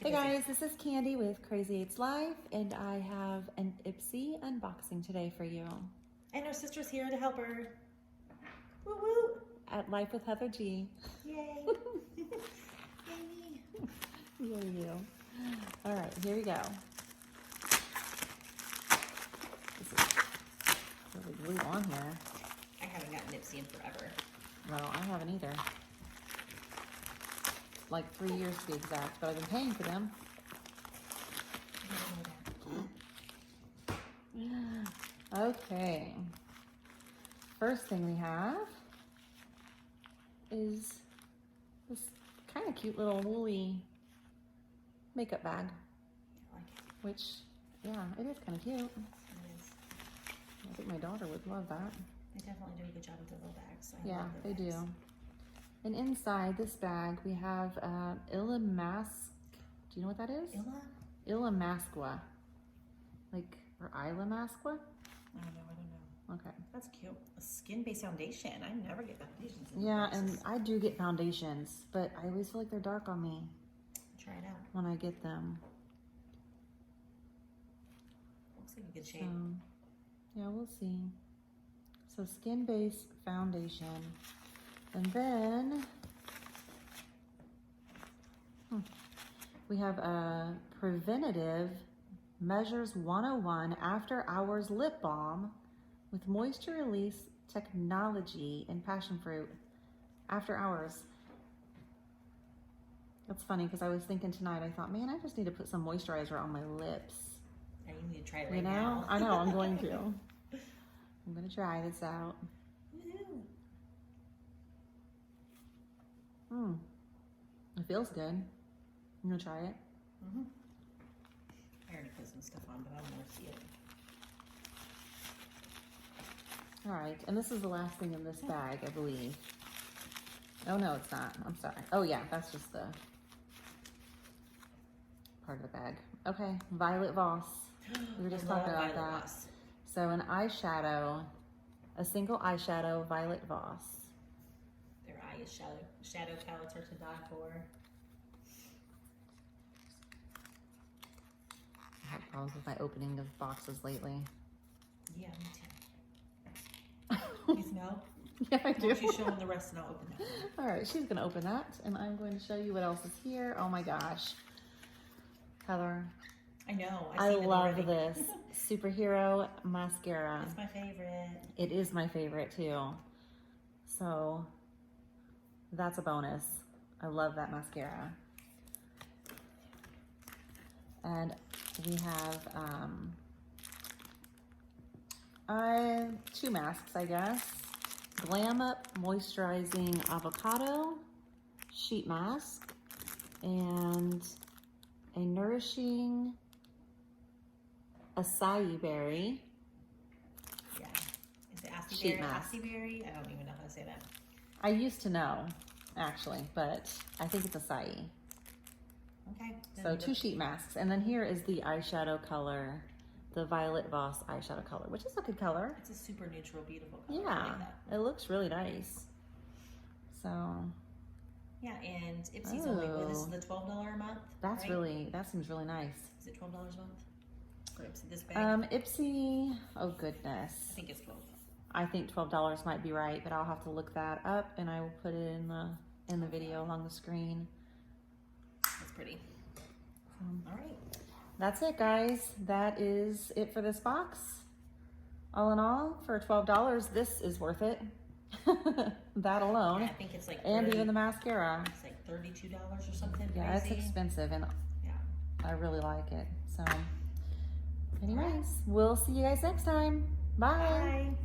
Hey guys, this is Candy with Crazy Eights Life, and I have an Ipsy unboxing today for you. And our sister's here to help her. Woo woo! At Life with Heather G. Yay! Yay! Yay you. All right, here we go. This is really glue on here. I haven't gotten Ipsy in forever. No, I haven't either. Like 3 years to be exact, but I've been paying for them. Okay. First thing we have is this kind of cute little woolly makeup bag. I like it. Which, yeah, it is kind of cute. It is. I think my daughter would love that. They definitely do a good job with their little bags. So I Yeah, love they their bags. do. And inside this bag, we have Ilamask. Do you know what that is? Ilamaskwa. Like, or Ilamasqua? I don't know. Okay. That's cute. A skin-based foundation. I never get foundations. In Yeah, boxes. and I do get foundations, but I always feel like they're dark on me Try it out. when I get them. Looks like a good shape. So, yeah, we'll see. So, skin-based foundation. And then we have a preventative Measures 101 After Hours Lip Balm with moisture release technology and passion fruit. After hours. That's funny because I was thinking tonight, I thought, man, I just need to put some moisturizer on my lips. Yeah, you need to try it right You know? now. I know, I'm going to. I'm going to try this out. Woohoo! It feels good. I'm gonna try it. I already put some stuff on, but I don't want to see it. All right, and this is the last thing in this bag, I believe. Oh no, it's not. I'm sorry. Oh yeah, that's just the part of the bag. Okay, Violet Voss. We were just talking about that. Voss. So an eyeshadow, a single eyeshadow, Violet Voss. Their eye is shadow palettes are to die for. I have problems with my opening of boxes lately. Yeah, me too. You smell? Yeah, I do. Why don't you show them the rest and I'll open that one. All right, she's gonna open that, and I'm going to show you what else is here. Oh my gosh, Heather, I know. I I've seen it love already. this superhero mascara. It's my favorite. It is my favorite too. So that's a bonus. I love that mascara. And we have two masks, I guess. Glam Up Moisturizing Avocado Sheet Mask and a Nourishing Acai Berry. Yeah. Is it Acai Sheet berry? mask. Acai berry? I don't even know how to say that. I used to know, actually, but I think it's acai. Okay. So 2 sheet masks. And then here is the eyeshadow color, the Violet Voss eyeshadow color, which is a good color. It's a super neutral, beautiful color. I Yeah, like that. it looks really nice. So Yeah, and Ipsy's only, this is the $12 a month. that's right? really, that seems really nice. Is it $12 a month? For Ipsy, this bag? Ipsy, oh goodness. I think it's 12. I think $12 might be right, but I'll have to look that up and I will put it in the video along the screen. That's pretty. All right. That's it, guys. That is it for this box. All in all, for $12, this is worth it. That alone. Yeah, I think it's like And 30, even the mascara. it's like $32 or something. Yeah, crazy. it's expensive and Yeah. I really like it. So anyways, we'll see you guys next time. Bye. Bye.